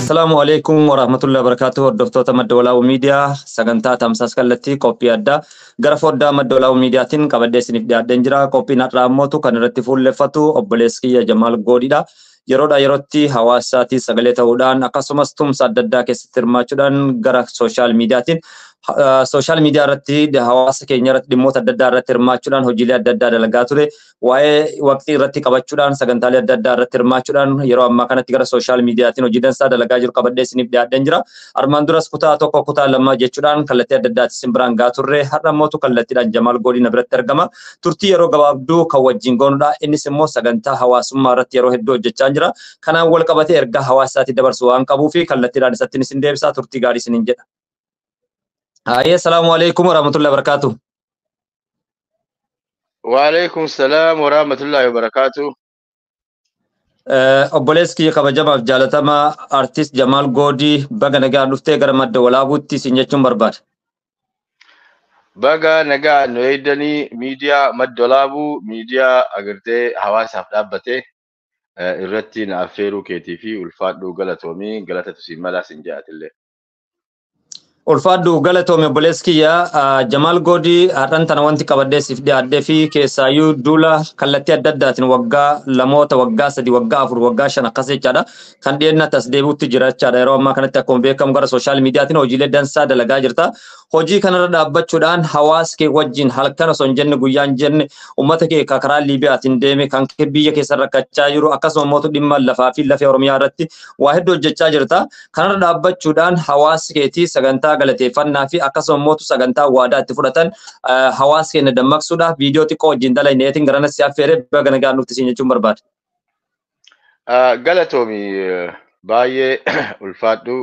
Assalamu alaikum warahmatullahi wabarakatuh. Hordoftoota madda walaa miidiyaa sagantaa tamsaas kallattii qophii addaa gara foddaa madda walaa miidiyaatiin qabadee isiniif dhiyaadheen jira. Qophiin har'aa ammootu kan irratti fuulleffatu obboleessi kiyya Jamaal Goodiidha. Yeroodha yerootti hawaasaatii sagalee ta'uudhaan akkasumas tumsa adda addaa keessatti hirmaachuudhaan gara sooshaal miidiyaatiin sooshaal miidiyaa irratti hawaasa keenya irratti dhimmoota adda addaa irratti hirmaachuudhaan hojiilee adda addaa dalagaa ture. Waa'ee waqtii irratti qabachuudhaan sagantaalee adda addaa irratti hirmaachuudhaan yeroo ammaa kanatti gara sooshaal miidiyaatiin hojii dansaa dalagaa jiru qabadee isiniif dhiyaadheen jira. Armaan duras kutaa tokko kutaa lama jechuudhaan kallattii adda addaatti isin biraan gaa turre. Har'a ammootu kallattiidhaan Jamaal Goodiin biratti argama. Turtii yeroo gabaabduu kan wajjin goonudha. Innis immoo sagantaa hawaasummaa irratti yeroo hedduu hojjechaa jira. Kanaan wal qabatee ergaa hawaasaatti dabarsu waan qabuu fi kallattiidhaan isatti isin deebisaa turtii gaarii isiniin jedha. Assalamu alaikum warahmatullahi wabarakatuh. Waalaikum salam warahmatullahi wabarakatuh. Obboleessi kiyya kabajamaaf jaalatamaa artist Jamaal Goodii baga nagaan dhuftee gara madda walaabuutti isin jechuun barbaada. Baga nagaan nu eeydanii miidiyaa madda walaabuu miidiyaa agartee hawaasaaf dhaabbatee irratti na affeeruu keetii fi ulfaadhuu galatoomii galatatu siin malaa siin jedhatillee. Ulfaadhu galatoome obboleessi kiyya Jamaal Goodii har'an tana wanti qabadee siif dhiyaadhee fi keessaayyuu duula kallattii adda addaatiin waggaa lamoota waggaa sadi waggaa afur waggaa shan akkas jechaadha kan dhiyeennatti as deebi'utti jira jechaadha yeroo ammaa kanatti akkuma beekamu gara sooshaal miidiyaatiin hojiilee dansaa dalagaa jirta. Hojii kanarra dhaabbachuudhaan hawaasa kee wajjin halkan osoo hin jenne guyyaan jenne uummata kee karaa Liibiyaatiin deeme kan biyya keessa rakkachaa jiru akkasuma mootu dhimma lafaa fi lafee Oromiyaa irratti waa hedduu hojjechaa jirta. Kanarra dhaabbachuudhaan hawaasa keetii sagantaa galateeffannaa fi akkasuma mootu sagantaa waadaa itti fudhatan hawaasa keenya dammaqsuudhaaf viidiyoo xiqqoo wajjin dalayneetiin garana si affeeree baga nagaan dhufte siin jechuun barbaada. Galatoomi baay'ee ulfaadhu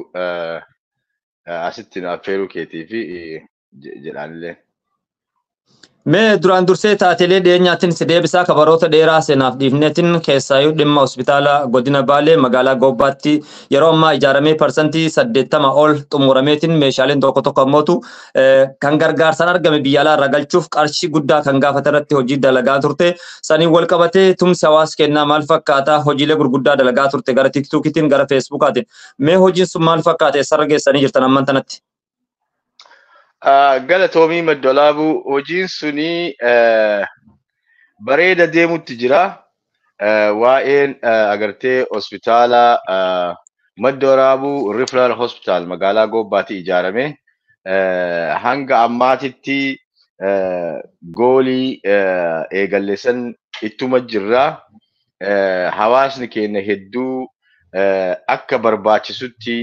asitti na affeeruu keetii fi jedhaanillee. Mee duraan dursee taatelee dhiyeenyaatiin si deebisaa kabaroota dheeraa seenaaf dhiifneetiin keessaayyuu dhimma hospitaala godina Baalee magaalaa Goobbaatti yeroo ammaa ijaaramee parsantii 80 ol xumurameetiin meeshaaleen tokko tokko ammootu kan gargaarsaan argame biyya alaa irraa galchuuf qarshii guddaa kan gaafate irratti hojii dalagaa turte. Saniin wal qabatee tumsi hawaasa kennaa maal fakkaata hojiilee gurguddaa dalagaa turte gara tiiktokiitiin gara feesbuukaatiin. Mee hojiin sun maal fakkaate eessarra geessanii jirtan amman tanatti? Galatoomii madda walaabuu hojiin suni bareeda deemutti jira. Waa'een agartee hospitaala madda walaabuu Referral Hospital magaalaa Goobbaatti ijaarame hanga ammaatitti goolii eegalleessan ittuma jirra. Hawaasni keenya hedduu akka barbaachisutti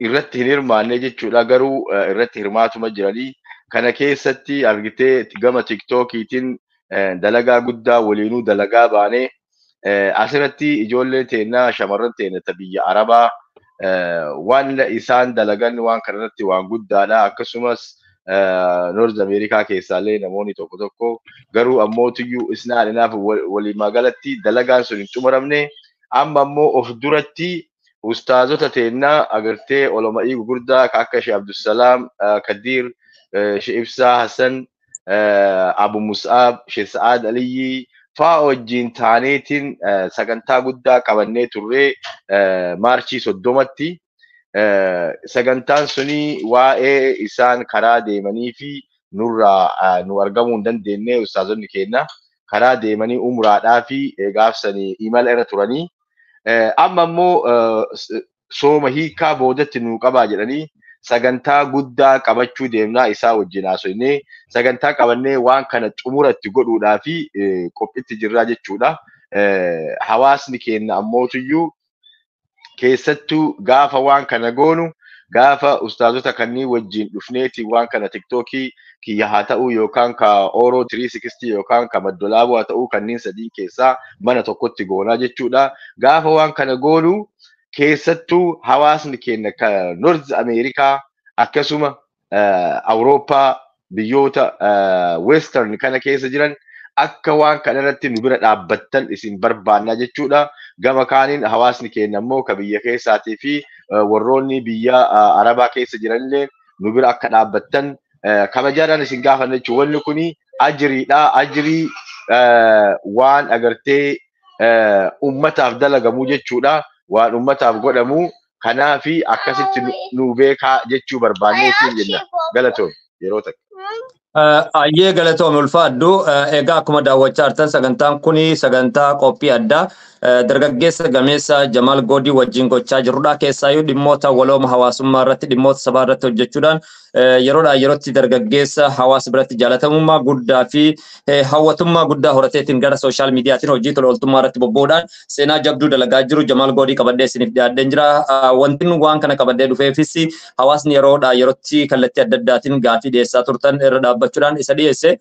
irratti hin hirmaanne jechuudha garuu irratti hirmaatuma jiranii kana keessatti argitee gama tiktookiitiin dalagaa guddaa waliinuu dalagaa baanee asirratti ijoollee teennaa shamarran teennata biyya Arabaa waan isaan dalagan waan kanarratti waan guddaadha akkasumas North Amerikaa keessaallee namoonni tokko tokko garuu ammootiyyuu isnaadhinaaf waliimaa galatti dalagaan sun hin xumuramne amma ammoo of duratti ustaazota teennaa agartee oloma'ii gurguddaa akka Sheikh Abdusalaam Kadir, Sheikh Ibsaa Hassan, Abu Mus'ab, Sheikh Sa'ad Aliyyi fa'aa wajjin taaneetiin sagantaa guddaa qabannee turree maarchii 30tti sagantaan suni waa'ee isaan karaa deemanii fi nurraa nu argamuu hin dandeenye ustaazonni keenya karaa deemanii umraadhaa fi gaafsanii imala irra turanii. Amma ammoo sooma hiikaa boodatti nu qabaa jedhanii sagantaa guddaa qabachuu deemnaa isaa wajjin haasofnee sagantaa qabannee waan kana xumuratti godhuudhaa fi qophiitti jirraa jechuudha. Hawaasni keenya ammootiyyuu keessattuu gaafa waan kana goonu gaafa ustaazota kanneen wajjin dhufneeti waan kana tiktookii kiyya haa ta'u yookaan ka Oro 360 yookaan ka madda walaabuu haa ta'u kanneen sadiin keessaa mana tokkotti goonaa jechuudha. Gaafa waan kana goonu keessattuu hawaasni keenya ka North Amerikaa akkasuma Awurooppaa biyyoota Western kana keessa jiran akka waan kana irratti nu bira dhaabbattan isin barbaannaa jechuudha. Gama kaaniin hawaasni keenya ammoo ka biyya keessaatii fi warroonni biyya Arabaa keessa jiranillee nu bira akka dhaabbattan kabajaadhaan isin gaafanna jechuudha. Wanni kuni ajiriidha. Ajirii waan agartee ummataaf dalagamuu jechuudha. Waan ummataaf godhamu kanaafi akkasitti nu beekaa jechuu barbaanneetiin jenna. Galatoon yeroo takka. Ayyee galatoome ulfaaddu egaa akkuma daawwachaa jirtan sagantaan kuni sagantaa qophii addaa dargaggeessa gameessa Jamaal Goodii wajjin gochaa jirudha. Keessaayyuu dhimmoota walooma hawaasummaa irratti dhimmoota sabaa irratti hojjechuudhaan yeroodhaa yerootti dargaggeessa hawaasa biratti jaalatamummaa guddaa fi hawwatummaa guddaa horateetiin gara sooshaal miidiyaatiin hojii tola ooltummaa irratti bobba'uudhaan seenaa jabduu dalagaa jiru Jamaal Goodii qabadhee isiniif dhiyaadheen jira. Wanti nu waan kana qabadhee dhufeefis hawaasni yeroodhaa yerootti kallattii adda addaatiin gaafii dhiyeessaa turtan irra dhaabbachuudhaan isa dhiyeesse.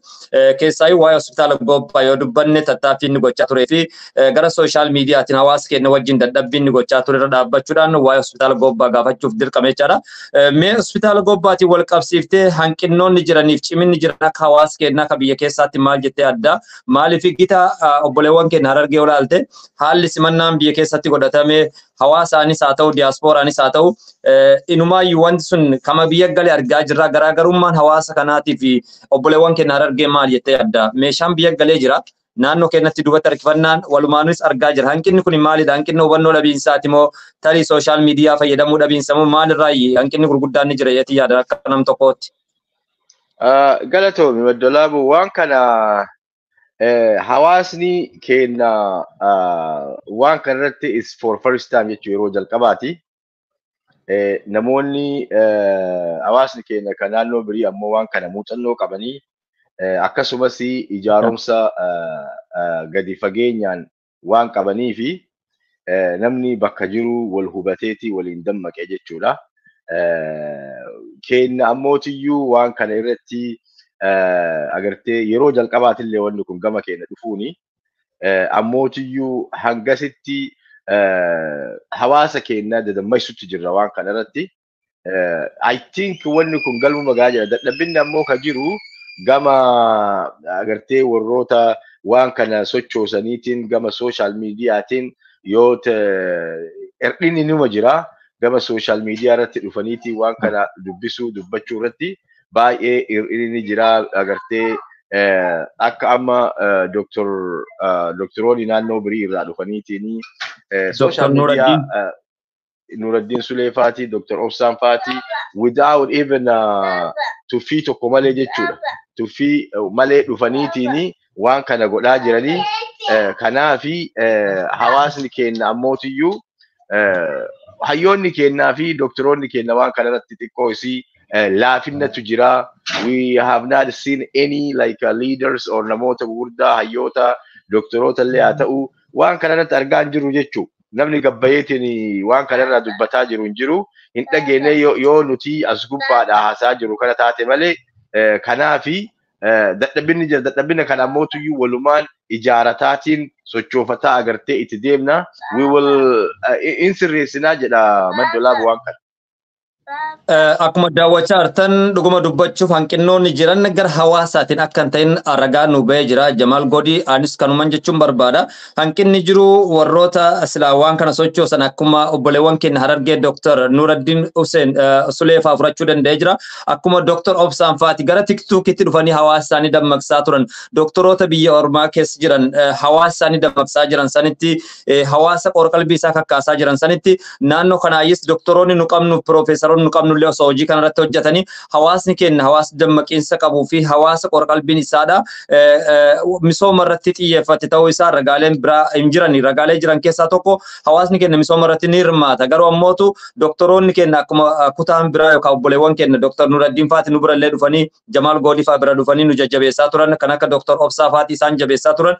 Keessaayyuu waa'ee hospitaala Goobaa yoo dubbanne tattaaffii inni gochaa turee fi gara sooshaal miidiyaatiin hawaasa keenya wajjin dadhabbii inni gochaa ture irra dhaabbachuudhaan waa'ee hospitaala Goobaa gaafachuuf dirqame jechaadha. Mee hospitaala Goobaatiin wal qabsiiftee hanqinnoonni jiraniif ciminni jiran akka hawaasa keenyaa akka biyya keessaatti maal jettee adda maaliif gita obboleewwan keenya Harargee olaalte haalli simannaan biyya keessatti godhatame hawaasaanis haa ta'u diiyaasporaanis haa ta'u inumaayyuu wanti sun kama biyya galee argaa jirra garaagarummaan hawaasa kanaatii fi obboleewwan keenya Harargee maal jettee adda meeshaan biyya galee jira. Naannoo keenyatti duubatti harkifannaan walumaanis argaa jira. Hanqinni kun maalidha? Hanqinni hubannoo dhabiinsaati moo tarii sooshaal miidiyaa fayyadamuu dhabiinsa moo maalirraayi hanqinni gurguddaan ni jira jettee yaada akka nam tokkootti? Galatoomi Maddolaabu waan kana hawaasni keenya waan kanarratti is for first time jechuu yeroo jalqabaati. Namoonni hawaasni keenya kan naannoo birii ammoo waan kana muuxannoo qabanii akkasumas ijaarumsa gadi fageenyaan waan qabanii fi namni bakka jiru wal hubateeti waliin dammaqee jechuudha. Keenya ammootiyyuu waan kana irratti agartee yeroo jalqabaatillee wanni kun gama keenya dhufuuni ammootiyyuu hangasitti hawaasa keenya dadammaysutti jirra waan kana irratti. I think wanni kun galma magaa jira. Dadhabinni ammoo ka jiru gama agartee warroota waan kana sochoosaniitiin gama sooshaal miidiyaatiin yoo erdhinni nima jira gama sooshaal miidiyaa irratti dhufaniitii waan kana dubbachuu irratti baay'ee erdhinni jira agartee akka amma doktoroonni naannoo birii irraa dhufaniitiin sooshaal miidiyaa Nuruddin Suleefaati, Dr. Obsaan Faati, without even tuffii tokko malee jechuudha. Tuffii malee dhufaniitiin waan kana godhaa jiranii. Kanaafi hawaasni keenya ammootiyyuu hayyoonni keenyaa fi doktoroonni keenya waan kana irratti xiqqoo isii laafinnatu jira. We have not seen any like leaders or namoota gurguddaa hayyoota doktoroota illee haa ta'u waan kana irratti argaa hin jiru jechuudha. Namni gabbayeetiin waan kana irraa dubbataa jiru hin jiru. Hin dhageenye yoo nuti as gubbaadhaa haasaa jiru kana taate malee kanaafi dadhabinni jira. Dadhabina kana ammootiyyuu walumaan ijaarataatiin sochoofataa agartee itti deemna. We will insirreessinaa jedha Maddolaabu waan kana. Akkuma daawwachaa jirtan dhuguma dubbachuuf hanqinnoonni jiran gara hawaasaatiin akka hin ta'in ragaa nu ba'ee jira. Jamaal Goodii anis kanuman jechuun barbaada. Hanqinni jiru warroota silaa waan kana sochoosan akkuma obboleewwan keenya Harargee Dr. Nuruddin Hussein Suleefaa fudhachuu danda'ee jira. Akkuma Dr. Obsaan Faati gara tiktokitti dhufanii hawaasa isaanii dammaqsaa turan. Doktoroota biyya ormaa keessa jiran hawaasa isaanii dammaqsaa jiran sanitti hawaasa qorqalbii isaa kakkaasaa jiran sanitti naannoo kanaayis doktoroonni nu qabnu piroofeesaroonni nu qabnu illee osoo hojii kana irratti hojjetanii hawaasni keenya hawaasa dammaqiinsa qabuu fi hawaasa qorqalbiin isaadha misooma irratti xiyyeeffate ta'uu isaa ragaaleen biraa hin jirani. Ragaalee jiran keessaa tokko hawaasni keenya misooma irratti ni hirmaata. Garuu ammootu doktoroonni keenya akkuma kutaan biraa yookaan obboleewwan keenya Dr. Nuruddin Faati nu bira illee dhufanii Jamaal Goodii fa'aa bira dhufanii nu jajjabeessaa turan kan akka Dr. Obsaa Faati isaan jabeessaa turan.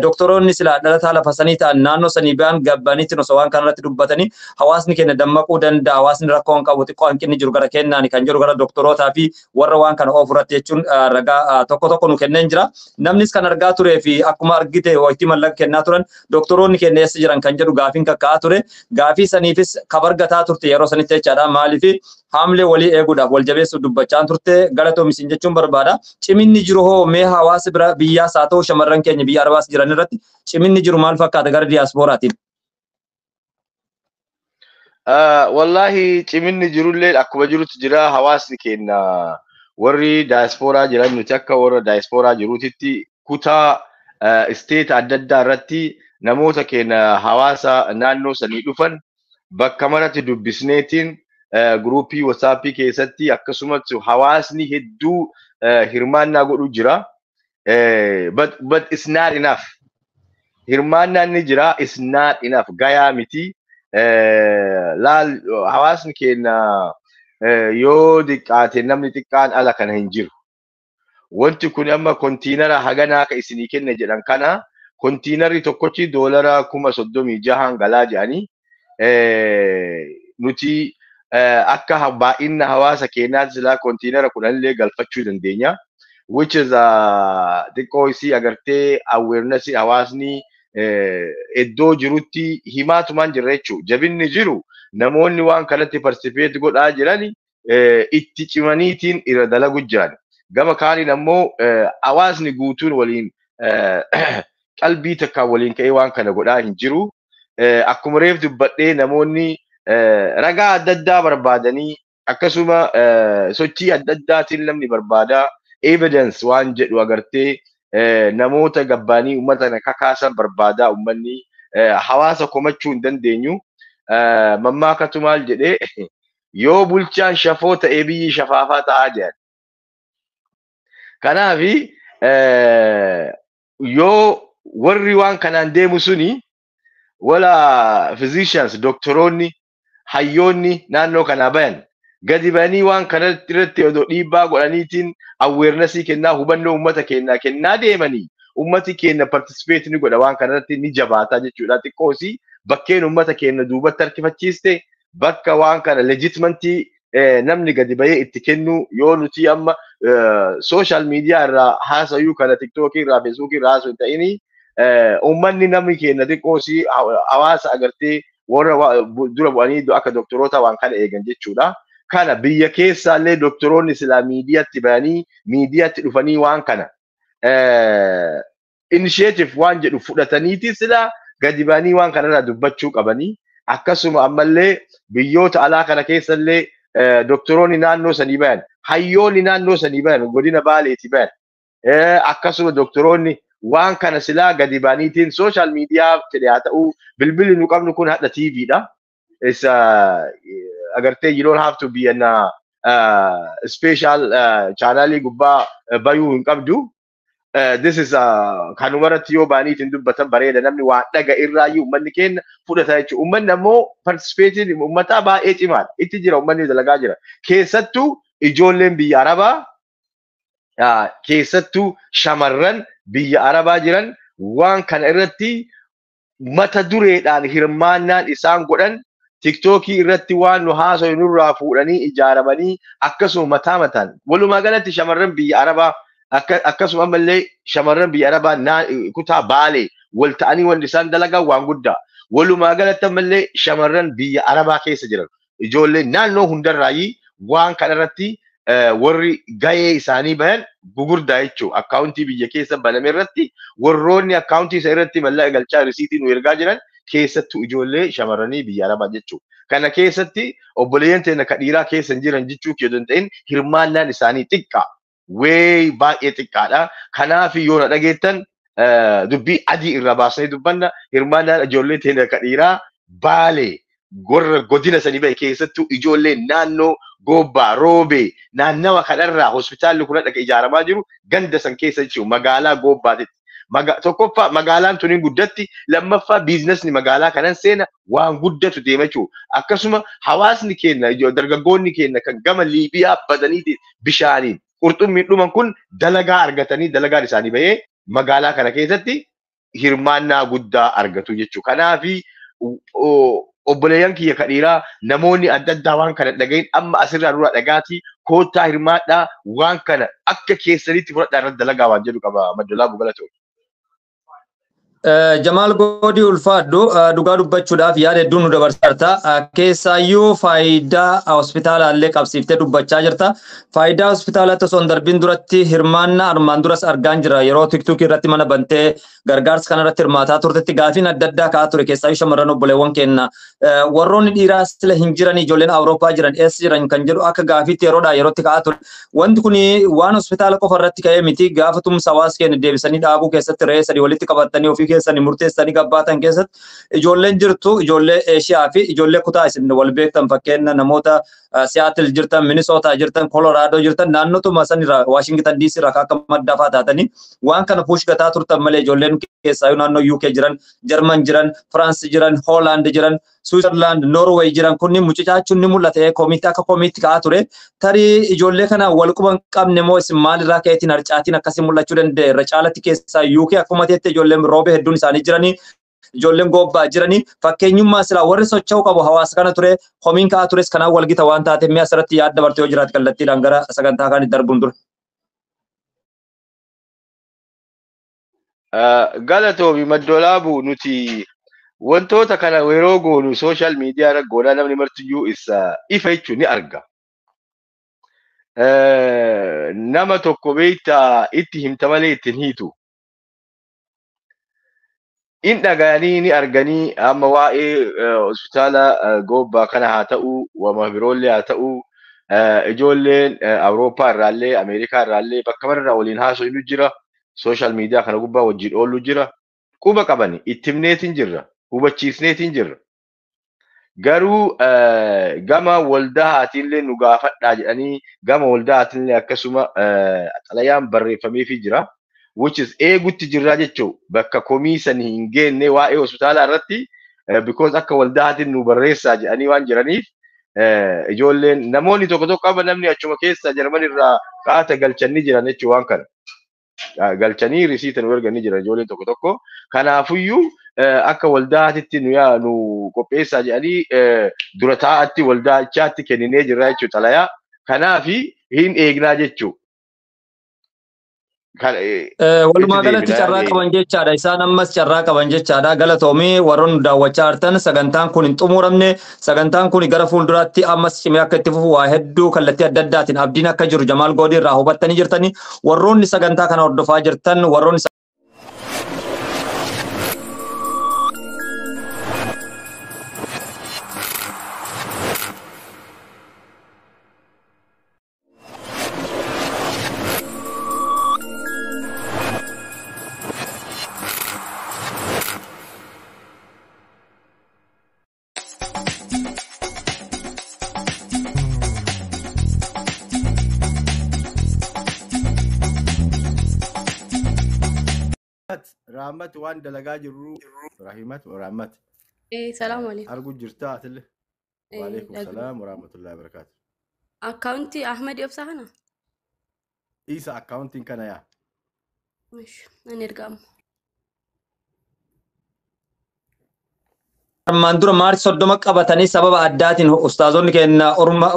Doktoroonni silaa dhalataa lafa sanii ta'an naannoo sanii ba'an gabbaniitiin osoo waan kana irratti dubbatanii hawaasni keenya dammaquu danda'a. Hawaasni rakkoo hin qabu xiqqoo hanqinni jiru gara kennaani kan jiru gara doktorootaa fi warra waan kana ofirratti jechuun ragaa tokko nu kenneen jira. Namnis kan argaa turee fi akkuma argite wayitii mallaqa kennaa turan doktoroonni keenya eessa jiran kan jedhu gaafiin kakka'aa ture. Gaafii saniifis kabargataa turte yeroo sanitti jechaadha. Maaliif haamlee walii eeguudhaaf wal jabeessuuf dubbachaa turte galatoomisin jechuun barbaada. Ciminni jiru hoo mee hawaasa bira biyyaas haa ta'u shamarran keenya biyya arabaas jiran irratti ciminni jiru maal fakkaata gara diiyaasporaatiin? Wallahi ciminni jirullee akkuma jirutti jira. Hawaasni keenya warri diaasporaa jiran nuti akka warra diaasporaa jiruutitti kutaa isteeta adda addaa irratti namoota keenya hawaasa naannoo sanii dhufan bakka maratti dubbisneetiin guruupii WhatsAppii keessatti akkasumas hawaasni hedduu hirmaannaa godhu jira. But it's not enough. Hirmaannaan ni jira, it's not enough. Gayaa miti. Hawaasni keenya yoo xiqqaate namni xiqqaan ala kana hin jiru. Wanti kun amma kontiinara haganaa ka isinii kenne jedhan kana kontiinarri tokkochi $36,000 galaa jedhanii nuti akka baay'ina hawaasa keenyaatti silaa kontiinara kudhanillee galfachuu dandeenya. Which is xiqqoo isii agartee awareness hawaasni iddoo jirutti himaatumaan jirra jechuudha. Jabinni jiru namoonni waan kanatti participate godhaa jirani itti cimaniitiin irra dalagu jiran. Gama kaaniin ammoo hawaasni guutuun waliin qalbii takkaan waliin ka'ee waan kana godhaa hin jiru. Akkuma reef dubbadhee namoonni ragaa adda addaa barbaadanii akkasuma sochii adda addaatiin namni barbaadaa evidence waan jedhu agartee namoota gabbaanii uummata kakaasan barbaadaa uummanni hawaasa komachuu hin dandeenyu. Mammaakatu maal jedhee yoo bulchaan shafoo ta'ee biyyi shafaafaa ta'aa jedhan. Kanaafi yoo warri waan kanaan deemu suni wala physicians, doktoroonni, hayyoonni naannoo kanaa bayan gadi banii waan kana irratti odoo dhiibbaa godhaniitiin awarenessii kennaa hubannoo uummata keenyaa kennaa deemanii uummati keenya participate ni godha waan kanarratti ni jabaataa jechuudha. Xiqqoosi bakkeen uummata keenya duubatti harkifachiiste bakka waan kana legitimacy namni gadi bahee itti kennu yoo nuti amma social media irraa haasayuu kana TikTok irraa Facebook irraa haasoo ta'ini uummanni namni keenya xiqqoosi hawaasa agartee warra dura bu'anii akka doktoroota waan kana eegan jechuudha. Kana biyya keessaallee doktoroonni silaa miidiyaatti bahanii miidiyaatti dhufanii waan kana initiative waan jedhu fudhataniiti silaa gadi bahanii waan kanarraa dubbachuu qabanii. Akkasuma ammallee biyyoota alaa kana keessallee doktoroonni naannoo sanii bayan, hayyoonni naannoo sanii bayan, godina Baaleeti bayan. Akkasuma doktoroonni waan kana silaa gadi bahaniitiin social media fedhe haa ta'u bilbilli nu qabnu kun hadha TVdha. Agartee you don't have to be an special channel gubbaa bayuu hin qabdu. This is kanumarratti yoo baaniitiin dubbatan bareeda namni waan dhaga irraayyuu uummanni keenya fudhata jechuudha. Uummanni ammoo participating uummataa baay'ee cimaadha. Itti jira uummanni dalagaa jira. Keessattuu ijoolleen biyya Arabaa keessattuu shamarran biyya Arabaa jiran waan kana irratti mata dureedhaan hirmaannaan isaan godhan TikTok irratti waan nu haasoo nurraa fuudhanii ijaaramanii akkasuma mataa mataan walumaa galatti shamarran biyya Arabaa akkasuma ammallee shamarran biyya Arabaa kutaa Baalee wal ta'anii wanti isaan dalagaa waan guddaa walumaa galatti ammallee shamarran biyya Arabaa keessa jiran ijoolleen naannoo hundarraayi waan kana irratti warri gahee isaanii bayan gugurdaa jechuudha. Akkaawuntii biyya keessa baname irratti warroonni akkaawuntii isa irratti mallaqa galchaa risiitii nu ergaa jiran keessattuu ijoollee shamarranii biyya Arabaa jechuudha. Kana keessatti obboleeyyan teenya kadhiiraa keessa hin jiran jechuu yoo danda'in hirmaannaan isaanii xiqqaa. Way baay'ee xiqqaadha. Kanaaf yoo na dhageettan dubbii adii irra baasnee dubbanna hirmaannaan ijoollee teenya kadhiiraa Baalee gorra godina sanii bahe keessattuu ijoollee naannoo Gobbaa Roobee naannawa kanarraa hospitaalli kun dhaqa ijaaramaa jiru ganda san keessa jechuudha magaalaa Gobbaatitti. Tokkoffaa magaalaan tuniin guddatti lammaffaa biizinasni magaalaa kanan seena waan guddatu deema jechuudha. Akkasuma hawaasni keenya dargaggoonni keenya kan gama Liibiyaa badanii bishaaniin qurxummiin dhuman kun dalagaa argatanii dalagaan isaanii bahee magaalaa kana keessatti hirmaannaa guddaa argatu jechuudha. Kanaafi obboleeyyan kiyya kadhiiraa namoonni adda addaa waan kana dhagahin amma asirraa dura dhagaatii koottaa hirmaadhaa waan kana akka keessanitti fudhadhaa irratti dalagaa waan jedhu qaba Maddolaa Bugalatoon. Jamaal Goodii ulfaadhu dhugaa dubbachuudhaaf yaada hedduu nu dabarsaarta. Keessaayyuu faayidaa hospitaalaallee qabsiiftee dubbachaa jirta. Faayidaa hospitaalatti osoo hin darbiin duratti hirmaannaa armaan duras argaan jira. Yeroo TikTok irratti mana bantee gargaarsa kanarratti hirmaataa turtetti gaafiin adda addaa ka'aa ture. Keessaayyuu shamarran obboleewwan keenya warroonni dhiiraa sila hin jiran ijoolleen Awurooppaa jiran eessa jiran kan jedhu akka gaafiitti yeroodhaa yerootti ka'aa ture. Wanti kun waan hospitaala qofa irratti ka'ee miti gaafa tumsa hawaasa keenya deebisanii dhaabuu keessatti re'ee sadii walitti qabatanii ofii keessanii murteessanii gabbaatan keessatti ijoolleen jirtu ijoollee Eeshiyaa fi ijoollee kutaa isin wal beektan fakkeenya namoota Seattle jirtan, Minnesota jirtan, Colorado jirtan naannotuma sanirra Washington DC irraa akka madda fa'aa taatanii waan kana push gataa turtan malee ijoolleen keessaa naannoo UK jiran, German jiran, France jiran, Holland jiran, Switzerland, Norway jiran kunniin mucucaachuun ni mul'ata koomiitii akka koomiitii ka'aa ture. Tarii ijoollee kana wal quban qabne moo isin maalirraa ka'eetiin harcaatiin akkasii mul'achuu danda'e irra caalatti keessaa UK akkuma teette ijoolleen roobee hedduun isaanii jiranii ijoolleen gobbaa jiranii fakkeenyummaa silaa warri socho'uu qabu hawaasa kana ture komiin ka'aa tures kanaan wal gita waan taateef mi'a asirratti yaada dabartee yoo jiraate kallattiidhaan gara sagantaa kaanitti darbuun dura. Galatoomi Maddolaabu nuti wantoota kana yeroo goonu social media irra goonaa namni martiyyuu ifa jechuun ni arga. Nama tokko beektaa itti himta malee ittiin hiitu. In dhaga'anii ni arganii amma waa'ee hospitaala gobbaa kana haa ta'u, wama biroollee haa ta'u, ijoolleen Awurooppaa irraallee, Ameerikaa irraallee bakka marraa waliin haasa'u jira. Social media kana gubbaa wajjin oolu jira. Quba qabani itti himneetiin jirra. Hubachiisneetiin jirra. Garuu gama waldaa haatiillee nu gaafadhaa jedhanii gama waldaa haatiillee akkasuma xalayaan barreeffameefii jira. Which is eegutti jirraa jechuun bakka komisan hin geenne waa'ee hospitaalaa irratti because akka waldaa haatiin nu barreessaa jedhanii waan jiraniif ijoolleen namoonni tokko tokko amma namni achuma keessa Jarman irraa kaata galchanii jiran jechuun waan kana. Galchanii risiitan erganii jiran ijoolleen tokko tokko. Kanaafuyyuu akka waldaa haatitti nu qopheessaa jedhanii dura taa'atti waldaa ichaatti kenninee jirra jechuudha xalayaa. Kanaafi hin eegnaa jechuudha. Walumaa galatti carraa qaban jechaadha. Isaan ammas carraa qaban jechaadha. Galatoomii warroon daawwachaa jirtan sagantaan kun hin xumuramne. Sagantaan kun gara fuulduraatti ammas cimee akka itti fufu waa hedduu kallattii adda addaatiin abdiin akka jiru Jamaal Goodii irraa hubattanii jirtanii warroonni sagantaa kana hordofaa jirtan warroonni Rahmat waan dalagaa jirru Rahimat Rahmat. Salaam alaikum. Argu jirta atille. Wa alaikum salaam wa rahmatullahi wa barakatuh. Accounti Ahmed Yobsa kana? Isa accounting kana ya. Mish, ani ergamu. Armaan dura maarchi 30 qabatanii sababa addaatiin ustaazonni keenya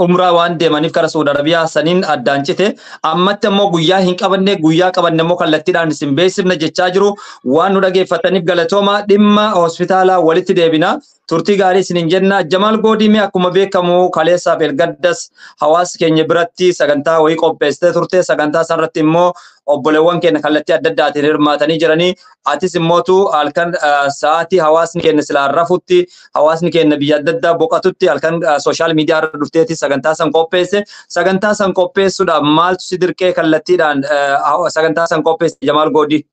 umraa waan deemaniif gara Saudi Arabiyaa saniin addaan cite ammatti ammoo guyyaa hin qabanne guyyaa qabanne ammoo kallattiidhaan isin beeksifna jechaa jiru waan nu dhageeffataniif galatooma dhimma hospitaalaa walitti deebina turtii gaarii isin jenna Jamaal Goodii akkuma beekamu kaleessaa fi gaddas hawaasa keenya biratti sagantaa wayii qopheessitee turte sagantaa sanarratti immoo obboleewwan keenya kallattii adda addaatiin hirmaatanii jiranii atis immootu halkan sa'aatii hawaasni keenya silaa rafutti hawaasni keenya biyya adda addaa boqatutti halkan social media irra dhufteeti sagantaa san qopheesse sagantaa san qopheessuudhaaf maaltu si dirqee kallattiidhaan sagantaa san qopheesse Jamaal Goodii.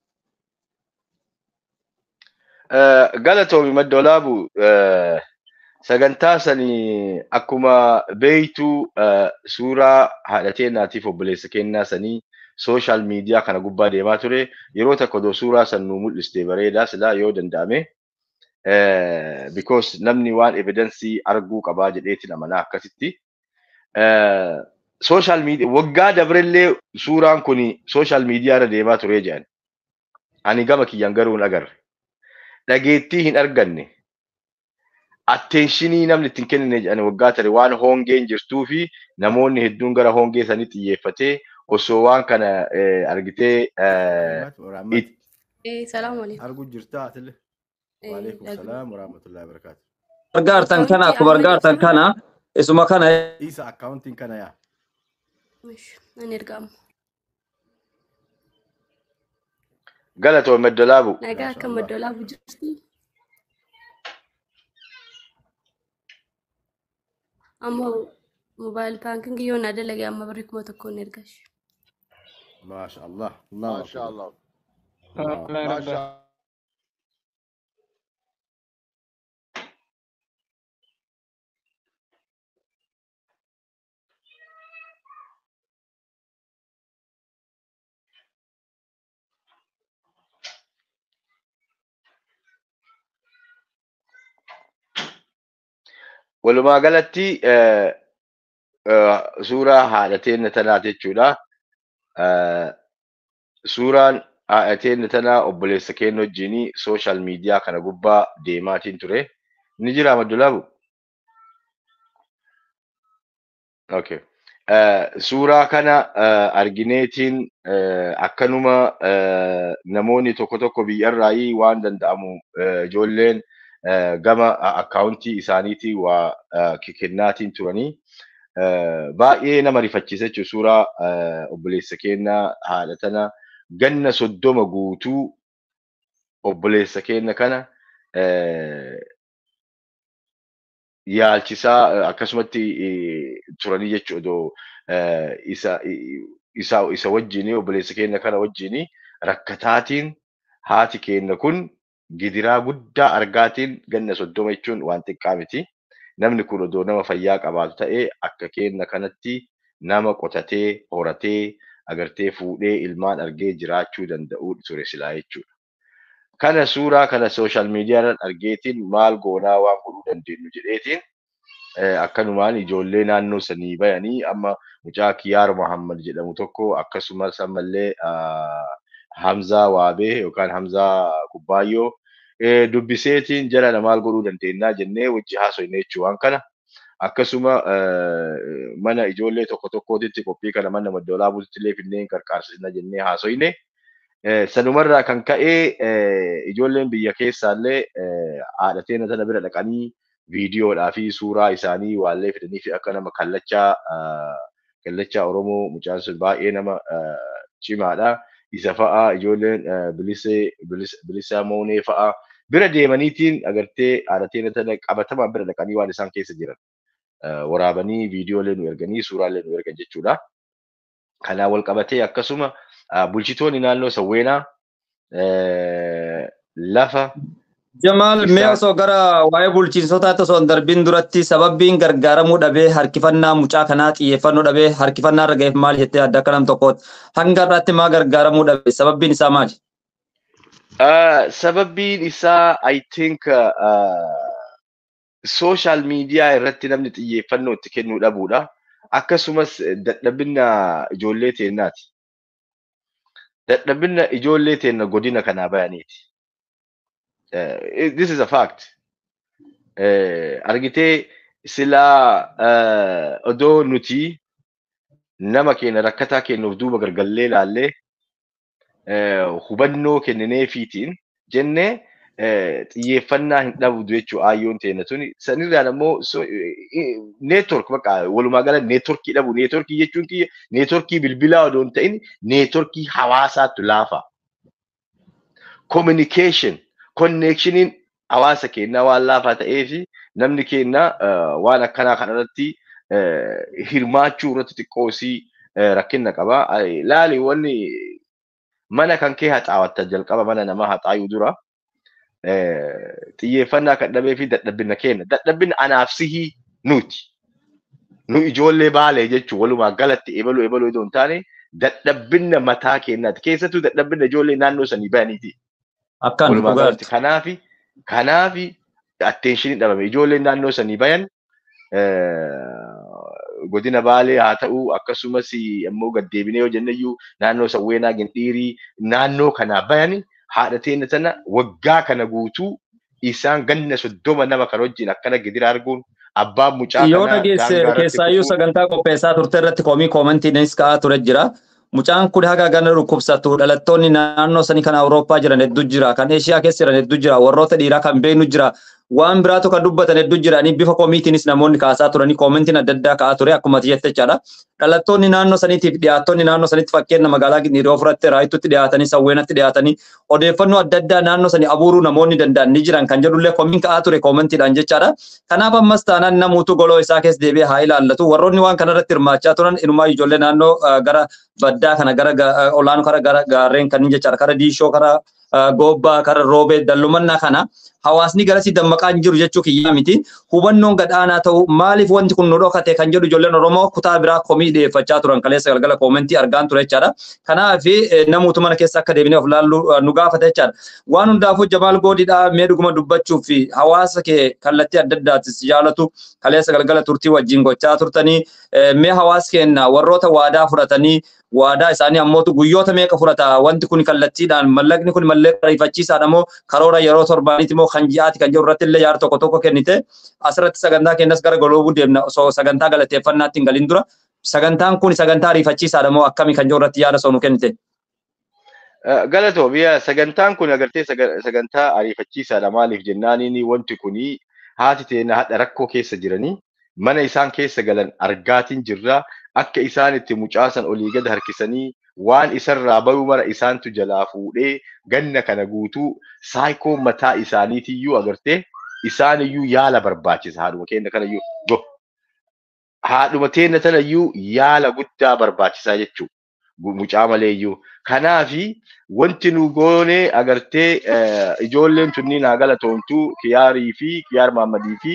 Galatoomi Maddolaabu sagantaa sanii akkuma beeytu suuraa haadhatee naatiif obboleessa kennaa sanii social media kana gubbaa deemaa ture yeroo tokko suuraa san nu mul'iste bareedaa silaa yoo danda'ame because namni waan evidence arguu qabaa jedheetiin amanaa akkasitti social media waggaa dabrellee suuraan kun social media irra deemaa ture jedhan ani gama kiyyaan garuu hin agarre dhageettii hin arganne attentionii namni ittiin kennine jedhan waggaa tare waan hongeen jirtuu fi namoonni hedduun gara hongee sanii xiyyeeffatee osoo waan kana argitee Salaam alaikum. Argu jirta atille. Wa alaikum salaam wa rahmatullahi wa barakatuh. Argaartan kana akkuma argaartan kana isuma kana Isa accounting kana ya. Mish, ani ergamu. Galatoomi Maddolaabu. Nagaa akka Maddolaabu jirti. Amma mobile banking yoo na dalage amma bari kuma tokko ni ergash. Ma sha Allah. Allah. Masha Allah. Allah. walumaa galatti suuraa haadhateen tanaa jechuudha. Suuraan haadhateen tanaa obboleessa keenya wajjin sooshaal miidiyaa kana gubbaa deemaatiin ture. Ni jira Maddolaabu? Okay. Suuraa kana argineetiin akkanuma namoonni tokko tokko biyyarraayii waan danda'amu ijoolleen gama akkaawuntii isaaniitii waa kennaatiin turanii baay'ee nama rifachiisa jechuudha. Suuraa obboleessa keenya haadha tana ganna 30 guutuu obboleessa keenya kana yaalchisaa akkasumatti turanii jechuudha. Isa wajjin obboleessa keenya kana wajjin rakkataatiin haati keenya kun gidiraa guddaa argaatiin ganna 30 jechuun waan xiqqaa miti. Namni kun odoo nama fayyaa qabaatu ta'ee akka keenya kanatti nama qotatee horatee agartee fuudhee ilmaan argee jiraachuu danda'u ture silaa jechuudha. Kana suuraa kana sooshaal miidiyaa argeetiin maal goonaa waan godhuu dandeenyu jedheetiin akkanumaan ijoollee naannoo sanii bayanii amma mucaa Kiyaar Muhammad jedhamu tokko akkasumas ammallee Hamzaa Waabee yookaan Hamzaa Kubbaayyoo dubbiseetiin jala maal godhuu dandeenyaa jennee wajji haasofne jechuu waan kana akkasuma mana ijoollee tokko tokkootitti qophii kana mana Maddoolaa Bultii illee finneen qarqaarsisna jennee haasofne. Sanumarraa kan ka'ee ijoolleen biyya keessaallee haadhateen tana bira dhaqanii viidiyoodhaa fi suuraa isaanii waallee fidanii fi akka nama kallachaa Oromoo mucaan sun baay'ee nama cimaadha. Isa fa'a ijoolleen bilisaa moonee fa'a bira deemaniitiin agartee haadhateen tana qabatamaan bira dhaqanii waan isaan keessa jiran waraabanii viidiyoolee nu erganii suuraalee nu ergan jechuudha. Kanaan wal qabatee akkasuma bulchitoonni naannoo Sawweenaa lafa Jamaal mee osoo gara waa'ee bulchiinsotaatti osoo hin darbiin duratti sababbiin gargaaramuu dhabee harkifannaa mucaa kanaa xiyyeeffannoo dhabee harkifannaa irra ga'eef maal jettee adda akka nam tokkooti. Hanga irratti maa gargaaramuu dhabe sababbiin isaa maali? Sababbiin isaa I think sooshaal miidiyaa irratti namni xiyyeeffannoo itti kennuu dhabuudha. Akkasumas dadhabina ijoollee teennaati. Dadhabina ijoollee teenna godina kanaa bayaniiti. This is a fact. Argitee silaa odoo nuti nama keenya rakkataa kennuuf duuba gargallee laallee hubannoo kennineefiitiin jennee xiyyeeffannaa hin dhabdu jechuu ayyoon teenna tuni. Sanirraan ammoo neetwork bakka walumaa gala neetworkii dhabu. Neetworkii jechuun neetworkii bilbilaa odoo hin ta'in neetworkii hawaasaatti laafa. Communication. Connectioniin hawaasa keenyaa waan laafaa ta'ee fi namni keenya waan akkanaa kanarratti hirmaachuu irratti xiqqoosii rakkina qaba. Laali wanni mana kan kee haxaawwatta jalqaba mana namaa haxaayuu dura xiyyeeffannaa kan dhabee fi dadhabina keenya. Dadhabina anaaf sihii nuti. Nu ijoollee baalee jechuun walumaa galatti ebaluu odoo hin taane dadhabina mataa keenyaati. Keessattuu dadhabina ijoollee naannoo sanii bayaniiti. Akkaan dhugaatti. Kanaafi attention dhabame ijoolleen naannoo sanii bayan godina Baalee haa ta'u akkasumas ammoo gaddeebinee yoo jenneyyuu naannoo Sawweenaa Gindhiirii naannoo kanaa bayan haadhateen tana waggaa kana guutuu isaan ganna 30 nama kan wajjin akkana gidira arguun abbaan mucaa kanaa yoo dhageesse keessaayyuu sagantaa qopheessaa turte irratti koomantiinis ka'aa ture jira. Mucaan kun haga ganna dhukkubsatu dhalattoonni naannoo sanii kan Awurooppaa jiran hedduu jira. Kan Eeshiyaa keessa jiran hedduu jira. Warroota dhiiraa kan beeknu jira. Waan biraatu kan dubbatan hedduu jiranii bifa koomiitiinis namoonni kaasaa turanii koomentiin adda addaa ka'aa ture akkuma jette jechaadha. Dhalattoonni naannoo saniitiif dhiyaattonni naannoo saniitti fakkeenya magaalaa Gindhiiroo fudhatte raayituutti dhiyaatanii Sawweenatti dhiyaatanii odeeffannoo adda addaa naannoo sanii abuuruu namoonni danda'an ni jiran kan jedhullee koomiin ka'aa ture koomentiidhaan jechaadha. Kanaaf ammas taanaan namuutu goloo isaa keessa deebi'ee haa ilaallatu. Warroonni waan kanarratti hirmaachaa turan inumaa ijoollee naannoo gara baddaa kana gara olaanoo gara gaarreen kanneen jechaadha. Kara diishoo kara gobbaa kara roobee dallumannaa kana hawaasni garasi dammaqaa hin jiru jechuu kiyyaa miti. Hubannoon gadhaanaa ta'u maaliif wanti kun nu dhokate kan jedhu ijoolleen Oromoo kutaa biraa komii dhiyeeffachaa turan kaleessa galgala koomentii argaan ture jechaadha. Kanaaf namoota mana keessa akka deebinee of laallu nu gaafata jechaadha. Waan hundaafuu Jamaal Goodiidhaa mee dhuguma dubbachuu fi hawaasa kee kallattii adda addaatis jaalatu kaleessa galgala turtii wajjin gochaa turtanii mee hawaasa keenya warroota waadaa fudhatanii waadaa isaanii ammootu guyyoota meeqa fudhata wanti kun kallattiidhaan mallaqni kun mallaqa ariifachiisaadha moo karoora yeroo torbaaniiti moo kan ji'aati kan jedhu irratti illee yaada tokko tokko kennite asirratti sagantaa keenyas gara goloobuu deemna osoo sagantaa galateeffannaatti hin galin dura sagantaan kun sagantaa ariifachiisaadha moo akkami kan jedhu irratti yaada osoo nu kennite. Galatoo biyya sagantaan kun agartee sagantaa ariifachiisaadha maaliif jennaaniin wanti kuni haati teenya hadha rakkoo keessa jiranii mana isaan keessa galan argaatiin jirra akka isaan itti mucaasan olii gad harkisanii waan isarraa bayuu mara isaantu jalaa fuudhee ganna kana guutuu saayikoo mataa isaaniitiyyuu agartee isaaniyyuu yaala barbaachisa haadhuma keenya kanayyuu haadhuma teenya tanayyuu yaala guddaa barbaachisaa jechuudha. Mucaa maleeyyuu kanaafi wanti nu goone agartee ijoolleen tunniin haa galatoomtu Kiyaarii fi Kiyaar Maammadii fi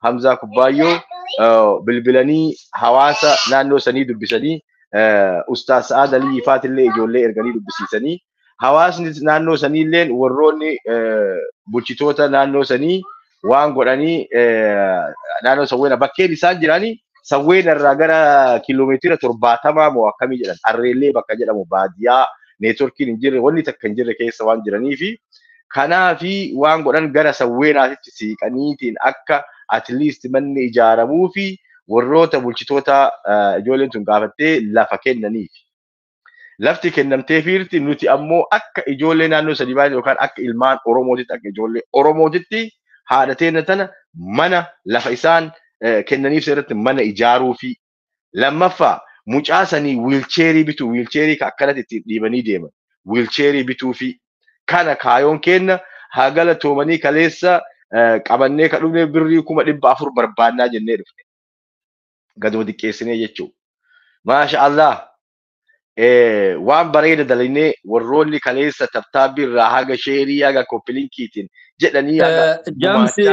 Hamzaa Kubbaayyoo bilbilanii hawaasa naannoo sanii dubbisanii Ustaaz Sa'aad Alii Ifaatillee ijoollee erganii dubbisiisanii hawaasni naannoo saniilleen warroonni bulchitoota naannoo sanii waan godhanii naannoo sawweena bakkeen isaan jiranii sawweena irraa gara kiiloomeetira 70 moo akkamii jedhan Harreellee bakka jedhamu baadiyyaa neetworkiin hin jirre wanni takka hin jirre keessa waan jiraniifi kanaafi waan godhan gara sawweenaatitti siiqaniitiin akka at least manni ijaaramuu fi warroota bulchitoota ijoolleen tun gaafattee lafa kennaniif. Lafti kennamtee fiirti nuti ammoo akka ijoollee naannoo sadii baay'ee yookaan akka ilmaan Oromootitti akka ijoollee Oromootitti haadha teenya tana mana lafa isaan kennaniif irratti mana ijaaruu fi lammaffaa mucaa sanii wiilcheerii bituu wiilcheerii akkanatti ittiin dhiibanii deeman wiilcheerii bituu fi kana kaayoon kenna haa galatoomanii kaleessa qabannee ka dhufne birrii 400 barbaannaa jennee dhufne gaduma xiqqeessinee jechuudha. Maasha Allah waan bareeda dalinee warroonni kaleessa tabtaabbii irraa haga sheerii haga koppiliinkiitiin jedhanii Jaamsi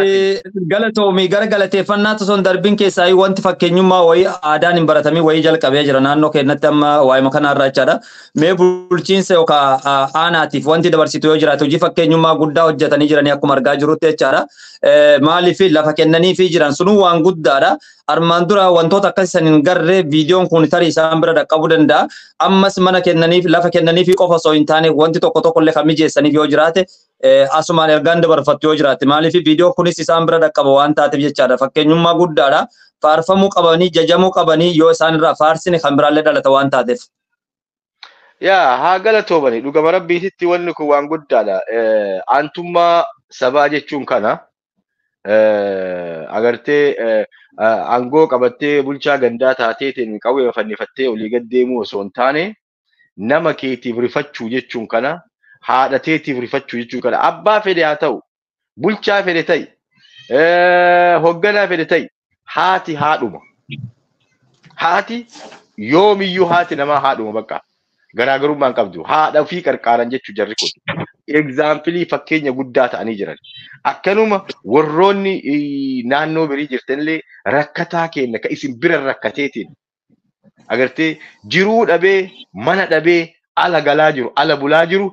galatoomii gara galateeffannaa osoo hin darbiin keessaa wanti fakkeenyummaa wayii aadaan hin baratamii wayii jalqabee jira naannoo keenyatti amma waa'ee kanarraa jechaadha. Mee bulchiinsa yookaan aanaatiif wanti dabarsitu yoo jiraate hojii fakkeenyummaa guddaa hojjetanii jiranii akkuma argaa jirutti jechaadha. Maaliif lafa kennanii fi jiran sunuu waan guddaadha. Armaan dura wantoota akkasisan hin garree viidiyoon kun tarii isaan bira dhaqqabuu danda'a. Ammas mana kennaniif lafa kennaniif qofa osoo hin taane wanti tokko tokkollee kan mijeessaniif yoo jiraate asumaan ergaan dabarfattu yoo jiraate maaliif viidiyoo kunis isaan bira dhaqqaba waan taateef jechaadha. Fakkeenyummaa guddaadha. Faarfamuu qabanii jajamuu qabanii yoo isaan irraa faarsine kan biraallee dhalata waan taateef. Yaa haa galatoomanii dhugama rabbiititti wanni kun waan guddaadha. Aantummaa sabaa jechuun kana agartee aangoo qabattee bulchaa gandaa taateetiin qawwee fannifattee olii gad deemuu osoo hin taane nama keetiif rifachuu jechuun kana haadha teetiif rifachuu jechuun kana abbaa fedhe haa ta'u bulchaa fedhe ta'i hoogganaa fedhe ta'i haati haadhuma haati yoomiyyuu haati namaa haadhuma bakka garaagarummaan qabdu haadha ofii qarqaaran jechuu jarri kun egzaampilii fakkeenya guddaa ta'anii jiran akkanuma warroonni naannoo birii jirtanillee rakkataa kenna ka isin bira rakkateetiin agartee jiruu dhabee mana dhabee ala galaa jiru ala bulaa jiru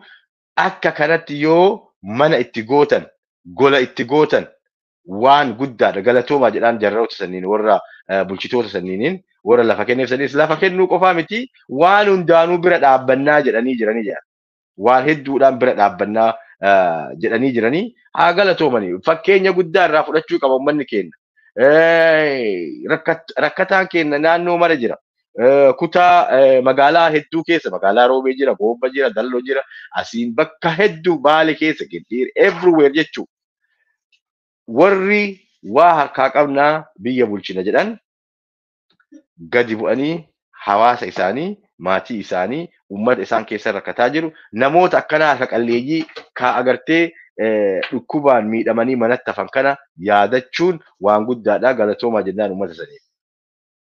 akka kanatti yoo mana itti gootan gola itti gootan waan guddaadha galatoomaa jedhaan jarroota sanniin warra bulchitoota sanniiniin warra lafa kenneef sanniis lafa kennuu qofaa miti waan hundaanuu bira dhaabbannaa jedhanii jiranii jedhan waan hedduudhaan bira dhaabbannaa jedhanii jiranii haa galatoomanii fakkeenya guddaa irraa fudhachuu qaba uummanni keenya rakkataan keenya naannoo mara jira kutaa magaalaa hedduu keessa magaalaa Roobee jira Boobba jira Dalloo jira asiin bakka hedduu Baale keessa Giddiir everywhere jechuu warri waa harkaa qabnaa biyya bulchina jedhan gadi bu'anii hawaasa isaanii maatii isaanii ummata isaan keessa rakkataa jiru namoota akkanaa harka qalleeyyii ka agartee dhukkubaan miidhamanii manatti hafan kana yaadachuun waan guddaadha galatoomaa jennaan ummata saniif.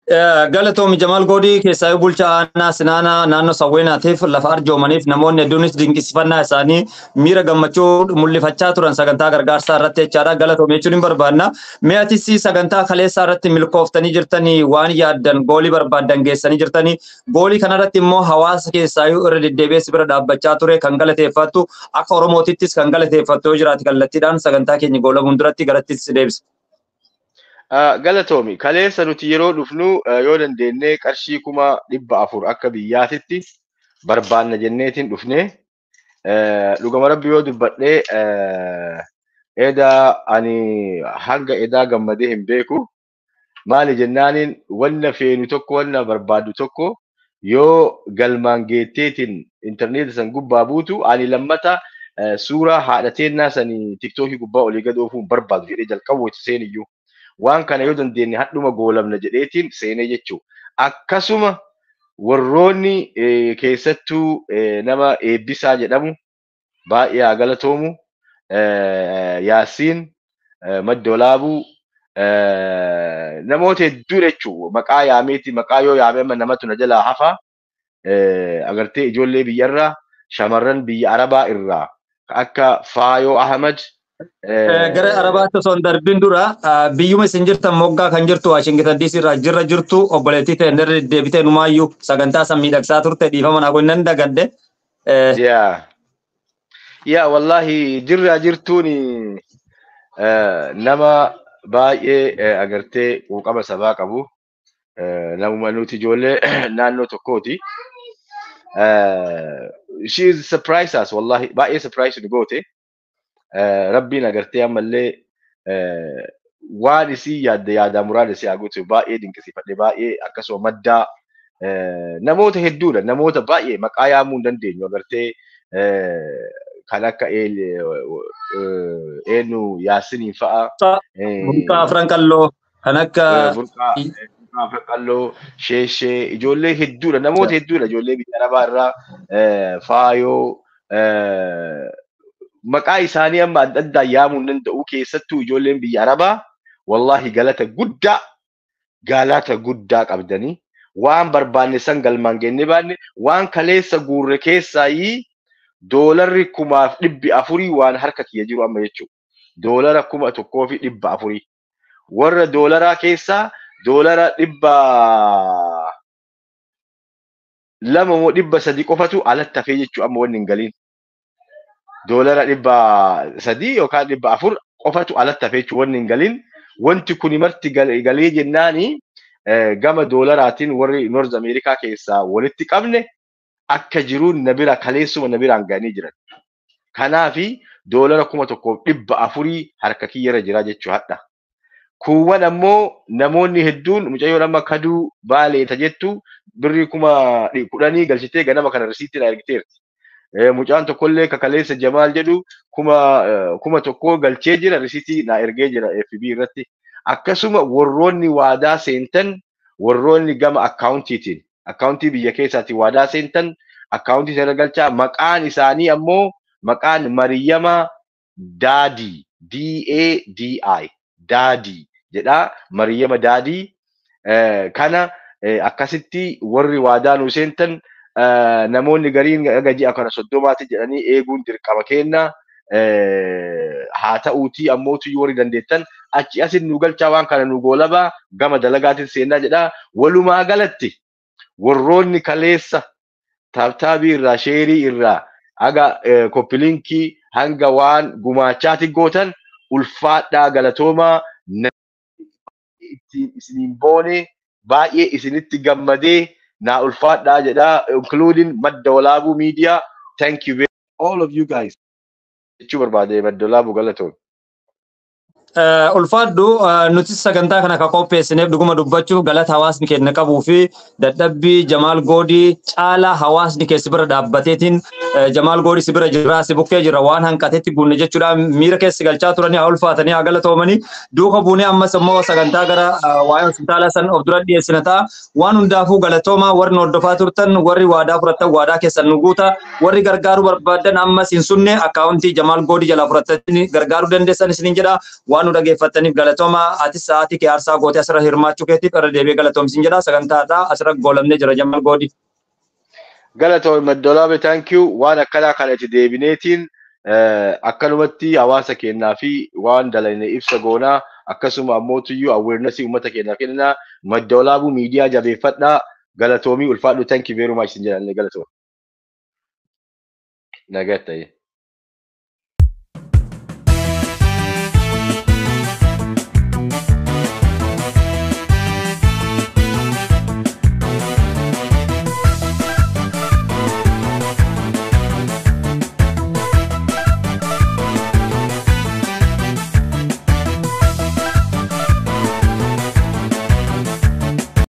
Galatoomi Jamaal Goodii keessaa bulchaa aanaa Sinaanaa naannoo Sawweenaatiif lafa arjoomaniif namoonni hedduunis dinqisiifannaa isaanii miira gammachuu mul'ifachaa turan sagantaa gargaarsaa irratti jechaadha. Galatoomi jechuun hin barbaanna. Mee atis sagantaa kaleessaa irratti milkooftanii jirtanii waan yaaddan goolii barbaaddan geessanii jirtanii goolii kanarratti immoo hawaasa keessaa irra deddeebi'ee bira dhaabbachaa ture kan galateeffattu akka Oromootittis kan galateeffattu yoo jiraate kallattiidhaan sagantaa keenya goolamuun duratti garattis deebisa. Galatoomi kaleessa nuti yeroo dhufnu yoo dandeenye qarshii 400 akka biyyaatitti barbaanna jenneetiin dhufne dhugama rabbi yoo dubbadhee edaa ani hanga edaa gammadee hin beeku maali jennaaniin wanna feenu tokko wanna barbaadu tokko yoo galmaan geetteetiin intarneeta san gubbaa buutu ani lammata suuraa haadhateennaa sanii tiktookii gubbaa olii gad oofuun barbaadu jedhee jalqabu itti seeniyyuu. Waan kana yoo dandeenye hadhuma goolamna jedheetiin seenee jechuu akkasuma warroonni keessattuu nama eebbisaa jedhamu baay'ee galatoomu Yaasiin Maddolaabuu namoota hedduu jechuu maqaa yaameeti maqaa yoo yaame namatu na jalaa hafa agartee ijoollee biyyarraa shamarran biyya Arabaa irraa akka Faayoo Ahmad Gara Arabaatti osoo hin darbin dura biyyuma isin jirtan moggaa kan jirtu Washington DC irraa jirra jirtu obboleettii ta'e irra deddeebitee numaayyuu sagantaa san miidhagsaa turte dhiifama naa kun nan dagadde. Yaa wallahi jirra jirtuun nama baay'ee agartee quuqama sabaa qabu namuma nuti ijoollee naannoo tokkooti. She is surprised us wallahi baay'ee surprise nu goote. Rabbiin agartee ammallee waan isii yaada muraada isii haguutu baay'ee dinqisiifadhe baay'ee akkasuma maddaa namoota hedduudha namoota baay'ee maqaa yaamuu hin dandeenyu agartee kan akka eenyu Yaasiniin fa'a. Burqaa Afran Qalloo kan akka Burqaa Afran Qalloo Sheeshee ijoollee hedduudha namoota hedduudha ijoollee biyya Arabaa irraa Faayoo maqaa isaanii amma adda addaa yaamuu hin danda'u keessattuu ijoolleen biyya Arabaa wallahi galata guddaa qabdanii waan barbaanne san galmaan genne baanne waan kaleessa guurre keessaayi doolarri 400 waan harka kiyya jiru amma jechuudha. Doolara 1,400 warra doolaraa keessaa doolara 200 qofatu alatti hafee jechuudha amma wanni hin galiin. Doolara 300 yookaan 400 qofatu alatti hafee jechuudha wanni hin galiin. Wanti kun marti galee jennaani gama doolaraatiin warri North Amerikaa keessaa walitti qabne akka jiruun na bira kaleessuma na biraan ga'anii jiran. Kanaafi doolara 1,400 harka kiyyarra jira jechuu hadha. Kuuwwan ammoo namoonni hedduun mucayyoo nama kaduu baaleeta jettu birrii 10,000 galchitee ganama kana risiitti na ergiteerti. Mucaan tokkollee kakaleessa Jamaal jedhu 1,000 galchee jira risiitii na ergee jira FB irratti. Akkasuma warroonni waadaa seentan warroonni gama akkaawuntii biyya keessaatiin waadaa seentan akkaawuntii sana galchaa maqaan isaanii ammoo maqaan Mariyyama Daadii DADI Daadii jedha Mariyyama Daadii kana akkasitti warri waadaa nu seentan namoonni gariin gaji akkana 30 jedhanii eeguun dirqama kenna haa ta'uutii ammootu warri dandeettan achi asin nu galchaa waan kana nu goolabaa gama dalagaatiin seenaa jedha walumaa galatti warroonni kaleessa taabtaabii irraa sheerii irraa aga koppilinkii hanga waan gumaachaati gootan ulfaadhaa galatoomaa isiniin boone baay'ee isinitti gammadee naa ulfaadhaa jedha including Maddolaabuu Media. Thank you all of you guys. Jechuu barbaade Maddolaabuu galatoon. Ulfaadhu nuti sagantaa kana ka qopheessineef dhuguma dubbachuuf galata hawaasni keenya qabuu fi dadhabbii Jamaal Goodii caalaa hawaasni keessi bira dhaabbateetiin Jamaal Goodii si bira jira si bukkee jira waan hanqateetti guunne jechuudha miira keessi galchaa turanii haa ulfaatanii haa galatoomanii duuka buunee ammas immoo sagantaa gara waa'ee hospitaala san of dura dhiyeessina ta'a waan hundaafuu galatooma warri hordofaa turtan warri waadaa fudhattan waadaa keessan nu guuta warri gargaaruu barbaadan ammas hin sunne akkaawuntii Jamaal Goodii jala fudhatanii gargaaruu dandeessan isiniin jedha waan waan nu dhageeffattaniif galatooma atis sa'aatii kee aarsaa gootee asirra hirmaachuu keetiif irra deebi'ee galatoomsin jedha sagantaataa asirra goolabnee jira Jamal Goodii. Galatoon Maddolaabe thank you waan akkanaa kana itti deebineetiin akkanumatti hawaasa kennaa fi waan dalane ibsa goonaa akkasuma ammootuyyuu awareness uummata kennaa kennaa Maddolaabuu miidiyaa jabeeffadhaa galatoomii ulfaadhu thank you very much jedhanne galatoom. Nagaa ta'e.